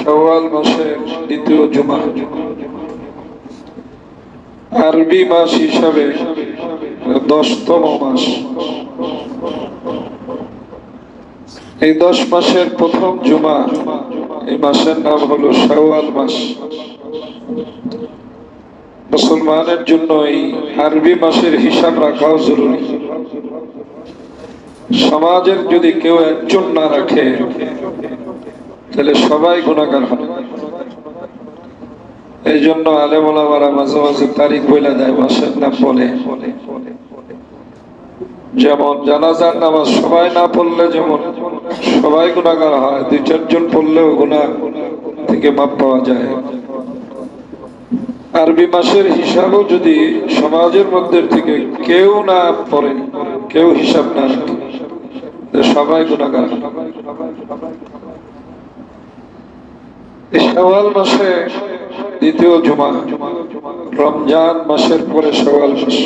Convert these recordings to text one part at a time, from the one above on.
শাওয়াল মাসের দ্বিতীয় জুমা, আরবি মাস হিসাবে 10তম মাস। এই 10 মাসের প্রথম জুমা, এই মাসের নাম হলো শাওয়াল মাস। মুসলমানের জন্য এই আরবি মাসের হিসাব রাখাও জরুরি। সমাজের যদি কেউ একজন না রাখে তাহলে সবাই গুনাহগার হবে। এই জন্য আলেম ওলামারা মাঝে মাঝে তারিখ বলে দেয়, মাসের নাম বলে। যেমন জানাজার নামাজ সবাই না পড়লে যেমন সবাই গুনাহগার হয়, 2-4 জন পড়লেও গুনাহ থেকে মাপ পাওয়া যায়। আরবি মাসের হিসাবও যদি সমাজের মধ্যে থেকে কেউ না পড়ে, কেউ হিসাব না রাখে, সবাই গুনাহগার। শাওয়াল মাসে দ্বিতীয় জুমা, রমজান মাসের পরে শাওয়াল মাস।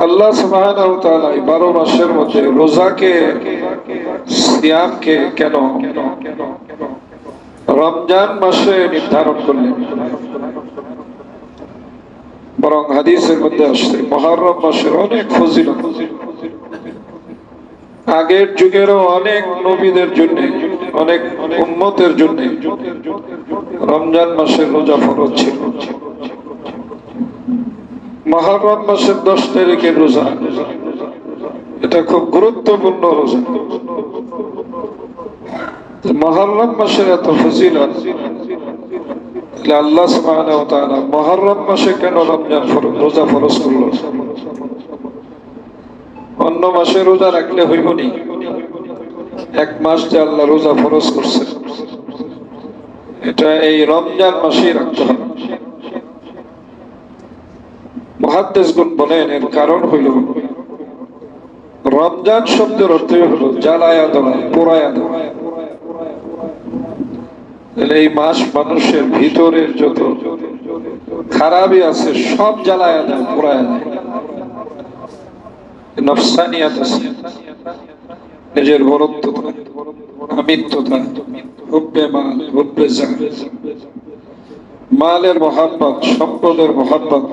আল্লাহ সুবহানাহু ওয়া তাআলা 12 মাসের মধ্যে রোজাকে, সিয়ামকে কেন রমজান মাসে নির্ধারণ করলেন? বরং হাদিসের মধ্যে আসছে মুহররম মাসের অনেক ফজিলত। আগের যুগেরও অনেক নবীদের জন্য, অনেক উম্মতের জন্য রমজান মাসের রোজা ফরজ ছিল। মুহররম মাসের 10 তারিখের রোজা, এটা খুব গুরুত্বপূর্ণ রোজা। মুহররম মাসের এত ফজিলত, আল্লাহ সুবহানাহু ওয়া তাআলা মুহররম মাসে কেন রমজান রোজা ফরজ করলো? অন্য মাসে রোজা রাখলে হইব নি? এক মাস যে আল্লাহ রোজা ফরজ করছে, এটা এই রমজান মাসেই রাখতে হবে। মুহাদ্দিসগণ বলেন এর কারণ হইল, রমজান শব্দের অর্থ হলো জ্বালায়া দেওয়া, পোড়ায়া দেওয়া। এই মাস মানুষের ভিতরের যত খারাপই আছে সব জ্বালায়া দেয়, পোড়ায়া দেয়। নফসানিয়াত আছে, নিজের বরত্বতা, আমিত্বতা, হুব্বে মাল, হুব্বে জাহ, মালের মহাব্বত, সম্পদের মহাব্বত,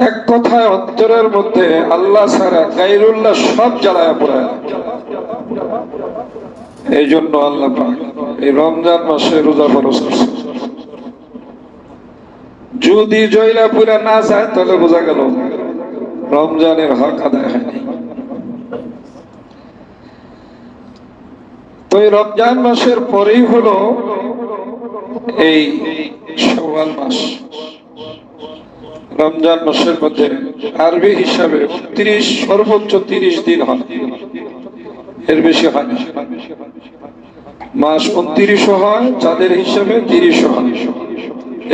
এক কথায় অন্তরের মধ্যে আল্লাহ ছাড়া গায়রুল্লাহ সব জ্বালায়া পোড়ায়। এই জন্য আল্লাহ পাক এই রমজান মাসে রোজা ফরজ করছে। যদি জয়লা পুরা না যায় তাহলে বোঝা গেল রমজানের হক আদায় হয়নি। তো এই রমজান মাসের পরেই হলো এই শাওয়াল মাস। রমজান মাসের মধ্যে আরবি হিসাবে 29, সর্বোচ্চ 30 দিন হয়, এর বেশি হয় না। মাস 29 হয়, চাঁদের হিসাবে 30 হয়,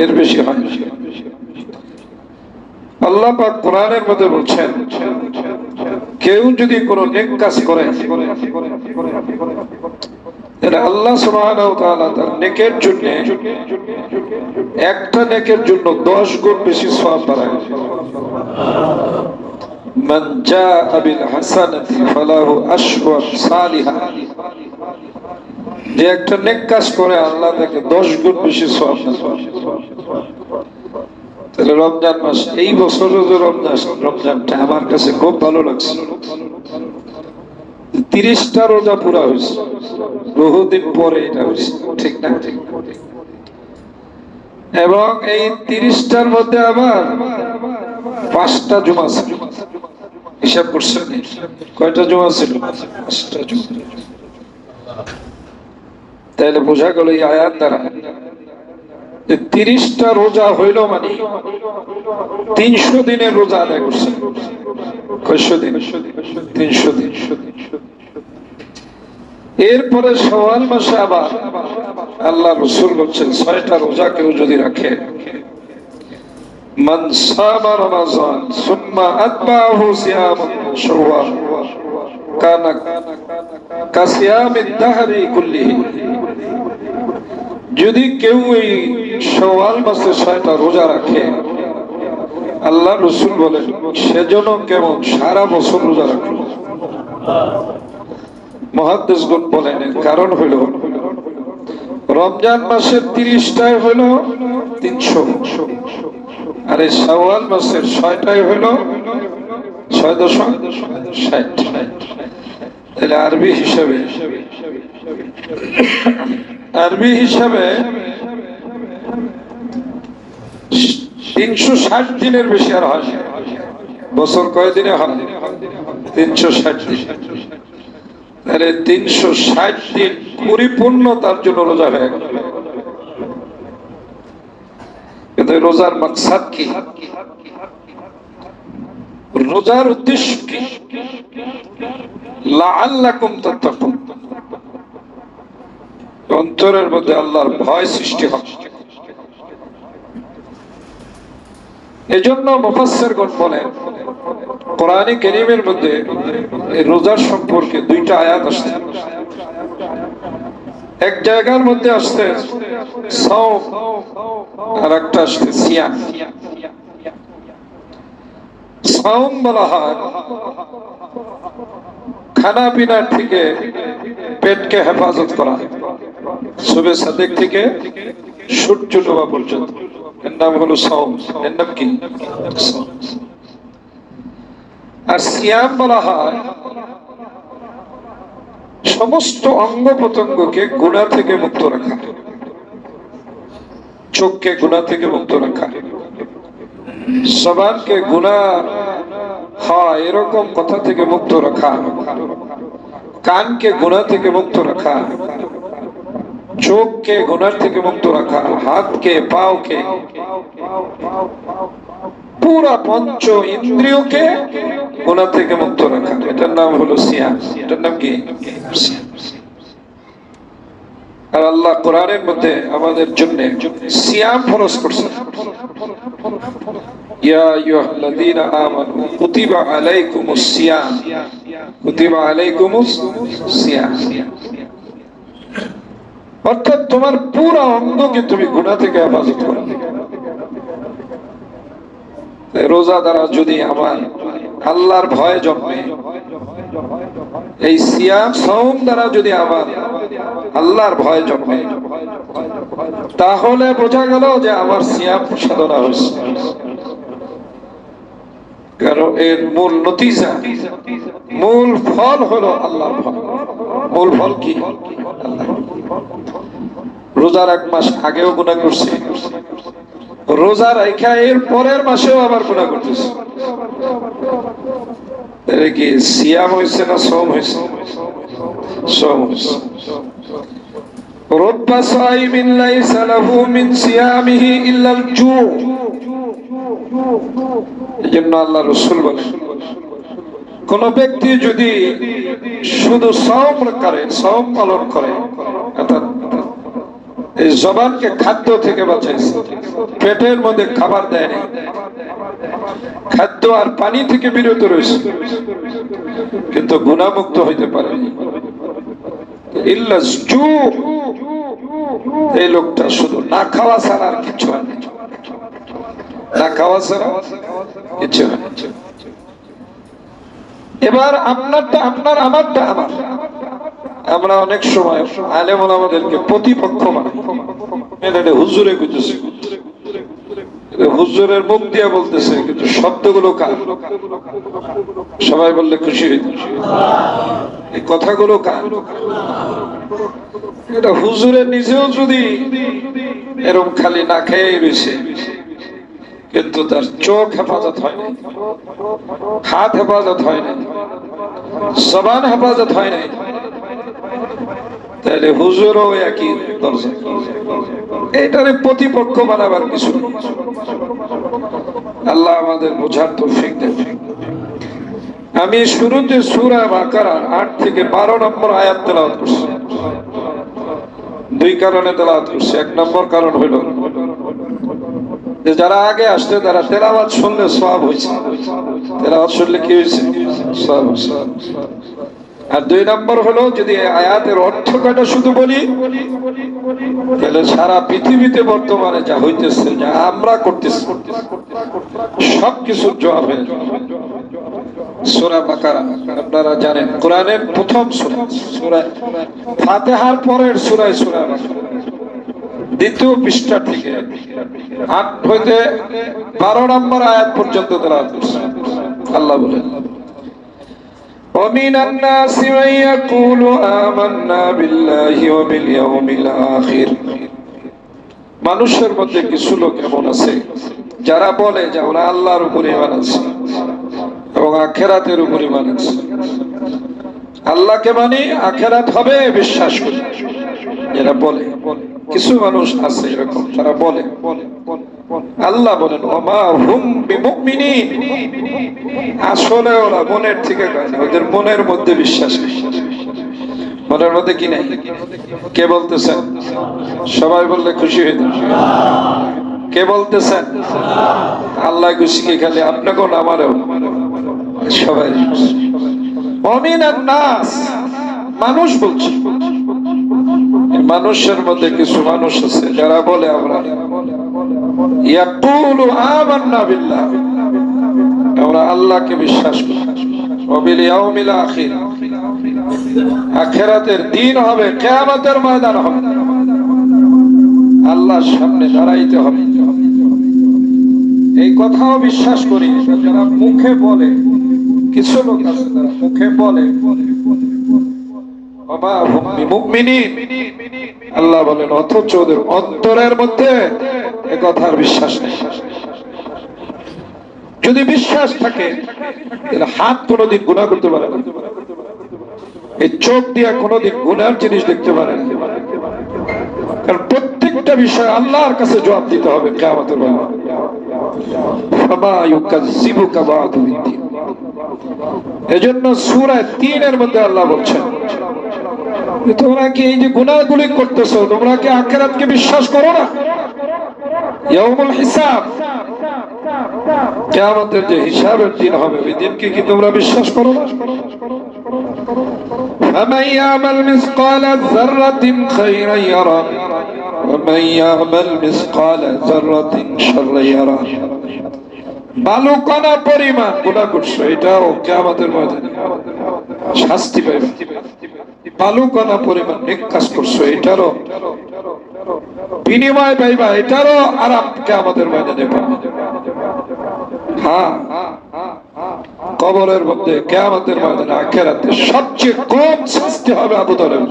এর বেশি হয় না। আল্লাহ পাক কোরআনের মধ্যে বলছেন, কেউ যদি কোনো নেক কাজ করে তাহলে আল্লাহ সুবহানাহু ওয়া তাআলা তার নেকের জন্য, একটা নেকের জন্য 10 গুণ বেশি সওয়াব বাড়ায়। মান জাআ বিল হাসানাতি ফালাহু আশরু সালিহা। যে একটা নেক কাজ করে আল্লাহ তাকে 10 গুণ বেশি সওয়াব দেন। তাহলে রমজান মাস, এই বছরের যে রমজানটা আমার কাছে খুব ভালো লাগছে। 30টা রোজা পুরা হয়েছে, বহুদিন পরে এটা হয়েছে, ঠিক না? এবং এই 30টার মধ্যে আবার 5টা জুমা ছিল। হিসাব করছেন কয়টা জুমা ছিল? 5টা জুমা। তাহলে বোঝা গেল এই আয়াত দ্বারা 30টা রোজা হইল মানে 300 দিনের রোজা আদায় করছে। কয়শো দিন? 300 দিন। এরপরে শাওয়াল মাসে আবার আল্লাহ রাসূল বলছেন 6টা রোজা কেউ যদি রাখে, মান সামা রমাযান সুম্মা আতবাহু সিয়ামান শাওয়াল কানা কাসিয়ামিদ দাহরি কুল্লিহি। যদি কেউ এই শাওয়াল মাসে 6টা রোজা রাখে, আল্লাহ রাসূল বলেন সেজন্য কেমন সারা বছর রোজা রাখলো। মুহাদ্দিসগণ বলেন কারণ হলো রমজান মাসের 30টাই হলো 300, আর এই শাওয়াল মাসের 6টাই হলো 660। তাহলে আরবি হিসাবে 360 দিনের বেশি আর হয় না। বছর কয়দিনে হয়? 360 দিন। তাহলে 360 দিন পরিপূর্ণ তার জন্য রোজা হয়ে গেল। কিন্তু রোজার মাকসাদ কি? রোজার উদ্দেশ্য কি? লাআল্লাকুম তাত্তাকুন, অন্তরের মধ্যে আল্লাহর ভয় সৃষ্টি হবে। এজন্য মুফাসসিরগণ বলেন কোরআনে কারীমের মধ্যে রোজার সম্পর্কে 2টা আয়াত আসছে। এক জায়গার মধ্যে আসছে সাওম, আর একটা আসছে সিয়াম। সাওম বলা হয় খানা পিনার থেকে পেটকে হেফাজত করা, সুবে সাদেক থেকে সূর্য ডোবা পর্যন্ত, এর নাম হলো সাওম। এর নাম কি? আর সিয়াম বলা হয় সমস্ত অঙ্গ প্রত্যঙ্গকে গুনাহ থেকে মুক্ত রাখা, চোখকে গুনাহ থেকে মুক্ত রাখা, জবানকে গুনাহ হয় এরকম কথা থেকে মুক্ত রাখা, কানকে গুনাহ থেকে মুক্ত রাখা, চোখকে গুনাহ থেকে মুক্ত রাখা, হাতকে পাওকে, পুরা পঞ্চ ইন্দ্রিয়কে গুনাহ থেকে মুক্ত রাখা, এটার নাম হলো সিয়াম। এটার নাম কি? আর আল্লাহ কোরআনের মধ্যে আমাদের জন্য সিয়াম ফরজ করছেন। ইয়া আইয়ুহাল্লাযীনা আমানু কুতিবা আলাইকুমুস সিয়াম, কুতিবা আলাইকুমুস সিয়াম, অর্থাৎ তোমার পুরো অঙ্গকে তুমি গুনাহ থেকে হেফাজত করো। রোজা দ্বারা যদি আমার আল্লাহর ভয় জন্মে, এই সিয়াম সাওম দ্বারা যদি আমার আল্লাহর ভয় জন্মে, তাহলে বোঝা গেল যে আমার সিয়াম সাধনা হয়েছে। কারণ এর মূল নতিজা, মূল ফল হলো আল্লাহর ভয়। মূল ফল কি? রোজার 1 মাস আগেও গুনাহ করছি, রোজা রাখা এর পরের মাসেও আবার গুনাহ করতেছে। তাহলে কি সিয়াম হয়েছে না সাওম হয়েছে? সাওম হয়েছে। রব্বা সাইমিন লাইসা লাহু মিন সিয়ামিহি ইল্লাল জু। এজন্য আল্লাহ রাসূল বলেন কোন ব্যক্তি যদি শুধু সাওম করে, সাওম পালন করে, অর্থাৎ এই জবানকে খাদ্য থেকে বাঁচাইছে, পেটের মধ্যে খাবার দেয় না, খাদ্য আর পানি থেকে বিরত রয়েছে, কিন্তু গুনাহমুক্ত হইতে পারে, এই লোকটা শুধু না খাওয়া ছাড়া আর কিছু হয় না, না খাওয়া ছাড়া কিছু হয় না। এবার আপনারটা আপনার, আমারটা আমার। আমরা অনেক সময় আলেম ওলামাদেরকে প্রতিপক্ষ বানাই। হুজুরে কইতেছে, হুজুরের মুখ দিয়া বলতেছে, কিন্তু শব্দগুলো কার? সবাই বললে খুশি হইত। এই কথাগুলো কার? এটা হুজুরে নিজেও যদি এরকম খালি না খেয়ে রয়েছে, কিন্তু তার চোখ হেফাজত হয় না, হাত হেফাজত হয় না, জবান হেফাজত হয় না, তাহলে হুজুরও একই দরজা। এটারে প্রতিপক্ষ বানাবার কিছু। আল্লাহ আমাদের বোঝার তৌফিক দেন। আমি শুরুতে সূরা বাকারা 8 থেকে 12 নম্বর আয়াত তেলাওয়াত করছি। 2 কারণে তেলাওয়াত করছি। 1 নম্বর কারণ হলো যে যারা আগে আসছে তারা তেলাওয়াত শুনলে সওয়াব হয়েছে, তেলাওয়াত শুনলে কি হয়েছে? সওয়াব। আর 2 নম্বর হলো যদি আয়াতের অর্থ কয়টা শুধু বলি, তাহলে সারা পৃথিবীতে বর্তমানে যা হইতেছে, যা আমরা করতেছি, সবকিছুর জবাব হয়ে যাবে। সূরা বাকারা আপনারা জানেন কোরআনের প্রথম সূরা, সূরা ফাতিহার পরের সূরায় সূরা বাকারা, দ্বিতীয় পৃষ্ঠা থেকে 8 হইতে 12 নম্বর আয়াত পর্যন্ত তেলাওয়াত করছে। আল্লাহ বলেন, ومن الناس من يقول آمنا بالله وباليوم الآخر, মানুষের মধ্যে কিছু লোক এমন আছে যারা বলে যে আমরা আল্লাহর উপরে ঈমান আনছি এবং আখিরাতের উপরে ঈমান আনছি, আল্লাহকে মানি, আখিরাত হবে বিশ্বাস করি, এরা বলে। কিছু মানুষ আছে এরকম, তারা বলে। আল্লাহ বলেন ওমা হুম বিমুমিনিন, আসলে ওরা মনের থেকে কয় না, ওদের মনের মধ্যে বিশ্বাস নেই। মনের মধ্যে কি নাই? কে বলতেছেন? সবাই বললে খুশি হইত। কে বলতেছেন? আল্লাহ খুশি কি খালি আপনাকেও না আমারও? সবাই। ওমিনান নাস, মানুষ বলছে, মানুষের মধ্যে কিছু মানুষ আছে যারা বলে আমরা ইয়াকুলু আমান্না বিল্লাহ, আমরা আল্লাহকে বিশ্বাস করি, ওয়া বিল ইয়াউমিল আখির, আখিরাতের দিন হবে, কিয়ামতের ময়দান হবে, আল্লাহর সামনে দাঁড়াইতে হবে, এই কথাও বিশ্বাস করি। যারা মুখে বলে, কিছু লোক আছে যারা মুখে বলে আল্লাহ বলেন, অথচ ওদের অন্তরের মধ্যে এ কথার বিশ্বাস নেই। যদি বিশ্বাস থাকে তাহলে হাত কোনোদিন গুনাহ করতে পারে না, এই চোখ দিয়ে কোনোদিন গুনার জিনিস দেখতে পারে না, কারণ প্রত্যেকটা বিষয় আল্লাহর কাছে জবাব দিতে হবে কিয়ামতের ময়দানে। ফামা ইউকাযযিবুকা বা'দু বিদ্দীন, এজন্য সূরা ৩ এর মধ্যে আল্লাহ বলছেন, তোমরা কি এই যে গুনাহগুলি করতেছো, তোমরা কি আখিরাতকে বিশ্বাস করো না? ইয়াউমুল হিসাব, কিয়ামতের যে হিসাবের দিন হবে, ওই দিনকে কি তোমরা বিশ্বাস করো না? ফামান ইয়ামাল মিসকালা যাররাতিন খায়রান ইয়ারা ওয়া মান ইয়ামাল মিসকালা যাররাতিন শাররান ইয়ারা, বালুকণা পরিমাণ গুনাহ করছো, এটাও কিয়ামতের ময়দানে শাস্তি পাবে। বালুকণা পরিমাণ নেক কাজ করছো, এটারও বিনিময় পাইবা, এটারও আরাম কিয়ামতের ময়দানে পাবে। হ্যাঁ, কবরের মধ্যে, কিয়ামতের ময়দানে, আখিরাতে সবচেয়ে কম শাস্তি হবে আবু তালেব।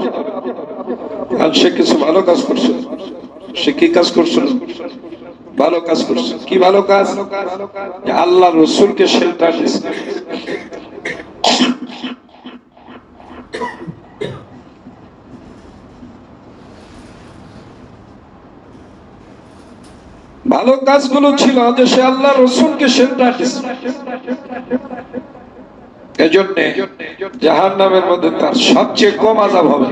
আর সে কিছু ভালো কাজ করছে, সে কি কাজ করছিল? ভালো কাজ করছে। কি ভালো কাজ? আল্লাহ রসুলকে শেল্টার দিচ্ছে। ভালো কাজগুলো ছিল যে সে আল্লাহ রসুলকে শেল্টার দিচ্ছে, এজন্য জাহান্নামের মধ্যে তার সবচেয়ে কম আযাব হবে।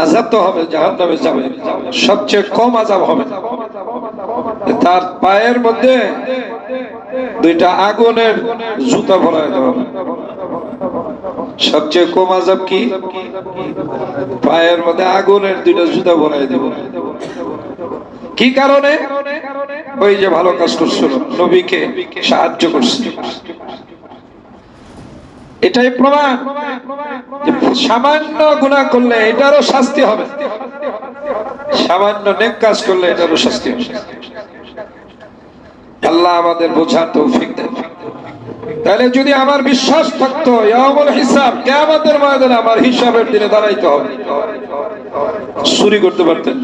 আযাব তো হবে, জাহান্নামে যাবে, সবচেয়ে কম আযাব হবে। তার পায়ের মধ্যে 2টা আগুনের জুতা ভরায় দেওয়া হবে। সবচেয়ে কম আযাব কি? পায়ের মধ্যে আগুনের 2টা জুতা ভরায় দেব। কি কারণে? ওই যে ভালো কাজ করছিল, নবীকে সাহায্য করছিল। এটাই প্রমাণ যে সামান্য গুনাহ করলে এটারও শাস্তি হবে, সামান্য নেক কাজ করলে এটারও শাস্তি হবে। আল্লাহ আমাদের বোঝার তৌফিক দেন। তাহলে যদি আমার বিশ্বাস থাকতো ইয়াউমুল হিসাব, কিয়ামতের ময়দানে আমার হিসাবের দিনে দাঁড়াইতে হবে, চুরি করতে পারতেন,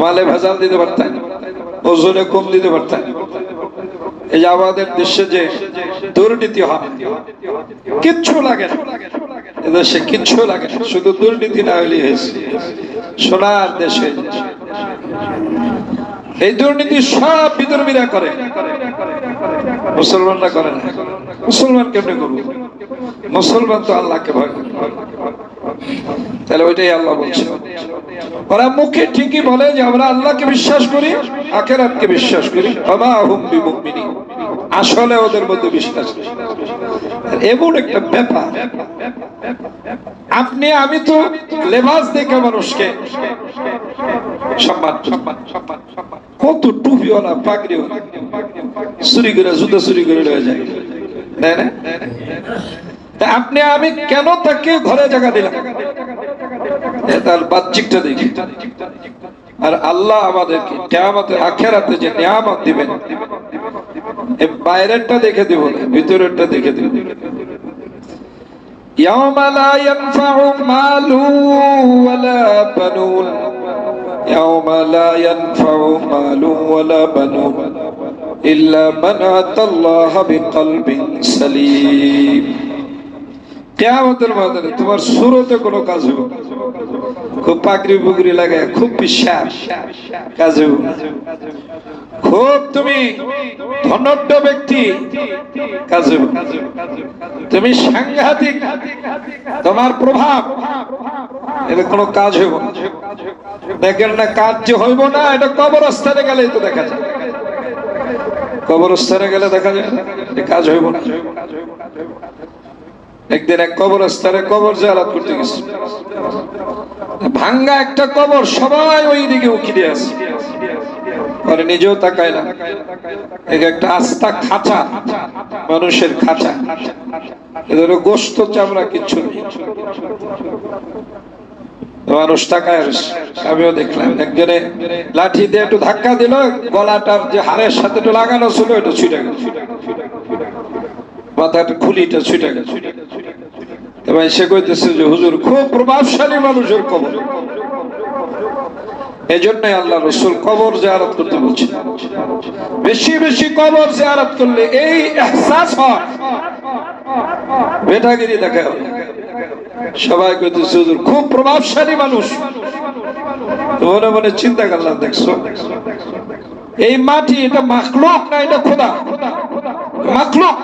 মালে ভেজাল দিতে পারতেন, ওজনে কম দিতে পারতেন। এই যে আমাদের দেশে যে দুর্নীতি হয়, কিচ্ছু লাগে না, এদেশে কিচ্ছু লাগে না, শুধু দুর্নীতি না হইলে হয়েছে সোনার দেশে। এই দুর্নীতি সব বিধর্মীরা করে, মুসলমানরা করে না। মুসলমান কেমনে করবো? মুসলমান তো আল্লাহকে ভয় করে। তাহলে ওইটাই আল্লাহ বলছে, ওরা মুখে ঠিকই বলে যে আমরা আল্লাহকে বিশ্বাস করি, আখিরাতকে বিশ্বাস করি, ওমা হুম বিমুমিনিন, আসলে ওদের মধ্যে বিশ্বাস নেই। এমন একটা ব্যাপার, আপনি আমি তো লেবাস দেখে মানুষকে সম্মান, কত টুপিওয়ালা পাগড়িওয়ালা চুরি করে, জুতো চুরি করে লয়ে যায়, আপনি আমি কেন তাকে ঘরে জায়গা দিলাম? তার বাহ্যিকটা দেখি। আর আল্লাহ আমাদেরকে কিয়ামতের আখিরাতে যে নিয়ামত দিবেন, এই বাইরেরটা দেখে দিব না, ভিতরেরটা দেখে দিব। ইয়াওমা লা ইয়ানফাউ মালু ওয়ালা বানুন, ইয়াওমা লা ইয়ানফাউ মালু ওয়ালা বানুন ইল্লা মান আতাল্লাহা বিকলবিন সালিম। কিয়ামতের ময়দানে তোমার সুরতে কোনো কাজ হবে, খুব পাগড়ি পুগড়ি লাগায়, খুব বিশ্বাস কাজ হবে, খুব তুমি ধনাঢ্য ব্যক্তি কাজ হবে, তুমি সাংঘাতিক তোমার প্রভাব, এটা কোনো কাজ হইব না। দেখেন না, কাজ যে হইব না, এটা কবরস্থানে গেলেই তো দেখা যায়। কবরস্থানে গেলে দেখা যায় কাজ হইব না। একদিন এক কবরস্থানে কবর জিয়ারত করতে গেছে, ভাঙ্গা একটা কবর, সবাই ওই দিকে উকি দিয়ে আছে, পরে নিজেও তাকায় না। একটা আস্তা খাঁচা, মানুষের খাঁচা, এদের গোস্ত চামড়া কিচ্ছু নেই, মানুষ তাকায়। আমিও দেখলাম, একজনে লাঠি দিয়ে একটু ধাক্কা দিল, গলাটার যে হাড়ের সাথে একটু লাগানো ছিল এটা ছুটে গেল, মাথার খুলিটা ছুটে গেল। এবার সে কইতেছে যে হুজুর, খুব প্রভাবশালী মানুষের কবর, এই জন্যই আল্লাহ রসুল কবর জিয়ারত করতে বলছেন। বেশি বেশি কবর জিয়ারত করলে এই ইহসাস হয়, বেটাগিরি দেখা হয়। সবাই কইতেছে হুজুর খুব প্রভাবশালী মানুষ, মনে মনে চিন্তা করলাম, দেখছো এই মাটি, এটা মাখলুক না এটা খোদা? মাখলুক।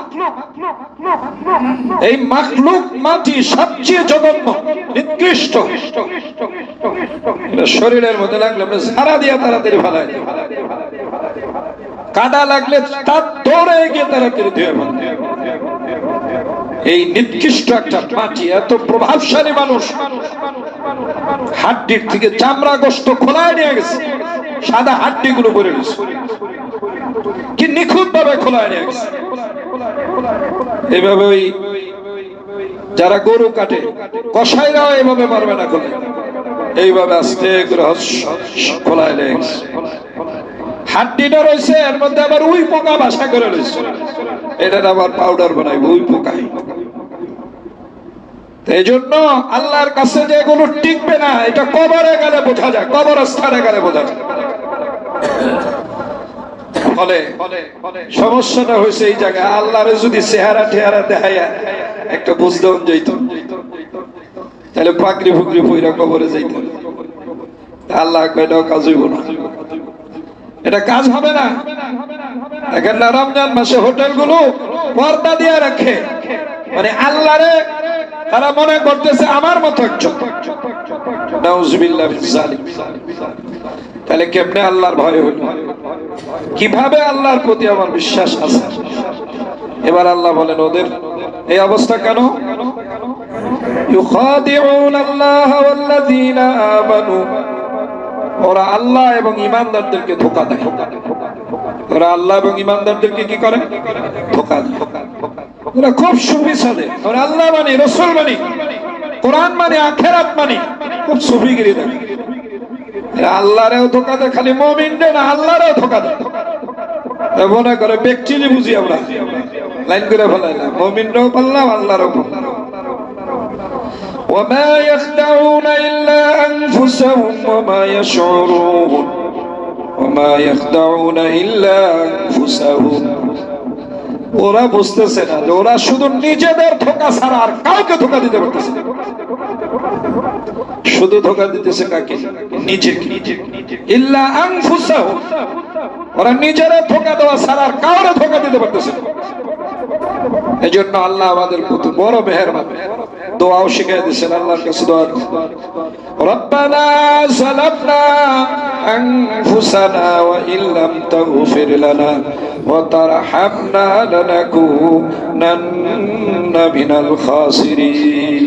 এই মাখলুক মাটি সবচেয়ে জঘন্য, নিকৃষ্ট। শরীরের মধ্যে লাগলে সারা দিয়ে তাড়াতাড়ি ফালায়, কাদা লাগলে তার দৌড়ে গিয়ে তাড়াতাড়ি ধুয়ে ফেলে। এই নিকৃষ্ট একটা মাটি, এত প্রভাবশালী মানুষ, হাড্ডির থেকে চামড়া গোস্ত খোলায় নিয়ে গেছে, সাদা হাড্ডি গুলো পড়ে গেছে, কি নিখুঁত ভাবে খোলায় নিয়ে গেছে। এইভাবে ওই যারা গরু কাটে, কসাইরাও এইভাবে পারবে না খোলে, এইভাবে আস্তে করে খোলায় নিয়ে গেছে। হাড্ডিটা রয়েছে, এর মধ্যে আবার উই পোকা বাসা করে রয়েছে, এটা আবার পাউডার বানাইবে উই পোকাই। এই জন্য আল্লাহর কাছে যে এগুলো টিকবে না, এটা কবরে গেলে বোঝা যায়, কবরস্থানে গেলে বোঝা যায়। ফলে সমস্যাটা হয়েছে এই জায়গায়, আল্লাহরে যদি চেহারা টেহারা দেখাইয়া একটা বুঝদান যাইত, তাহলে পাকড়ি ফুকরি পইরা কবরে যাইত। আল্লাহ এটাও কাজ হইব না, এটা কাজ হবে না। দেখেন না, রমজান মাসে হোটেল গুলো পর্দা দিয়ে রাখে, মানে আল্লাহরে তারা মনে করতেছে আমার মতো একজন। নাউজুবিল্লাহ মিন যালিক। তাহলে কেমনে আল্লাহর ভয় হইল? কিভাবে আল্লাহর প্রতি আমার বিশ্বাস আছে? এবার আল্লাহ বলেন ওদের এই অবস্থা কেন? ইউখাদিউন আল্লাহ ওয়াল্লাযীনা আমানু, ওরা আল্লাহ এবং ঈমানদারদেরকে ধোঁকা দেয়। ওরা আল্লাহ এবং ঈমানদারদেরকে কি করে? ধোঁকা দেয়। ওরা খুব সুবিচারে, ওরা আল্লাহ মানে, রাসূল মানে, কোরআন মানে, আখিরাত মানে, খুব সুফিগিরি দেয়। আল্লাহরেও ধোঁকা দেয়, খালি মুমিনদের না, আল্লাহরেও ধোঁকা দেয়। মনে করে ব্যক্তিরই বুঝি আমরা, লাইন করে ফেলাই না, মুমিনরাও পারলাম, আল্লাহরও পারলাম। وما يخدعون إلا أنفسهم وما يشعرون وما يخدعون إلا أنفسهم। ওরা বুঝতেছে না যে ওরা শুধু নিজেদের ধোঁকা ছাড়া আর কাউকে ধোঁকা দিতে পারতেছে না। শুধু ধোঁকা দিতেছে কাকে? নিজেকে। ইল্লা আনফুসাহুম, ওরা নিজেরা ধোঁকা দেওয়া ছাড়া আর কাউরে ধোঁকা দিতে পারতেছে না। এজন্য আল্লাহ আমাদের প্রতি বড় মেহেরবান, দোয়াও শিখিয়ে দিয়েছেন। আল্লাহর কাছে দোয়া, রব্বানা যালামনা আনফুসানা ওয়া ইল্লাম তাগফির লানা ওয়া তারহামনা লানাকুনান্না মিনাল খাসিরিন।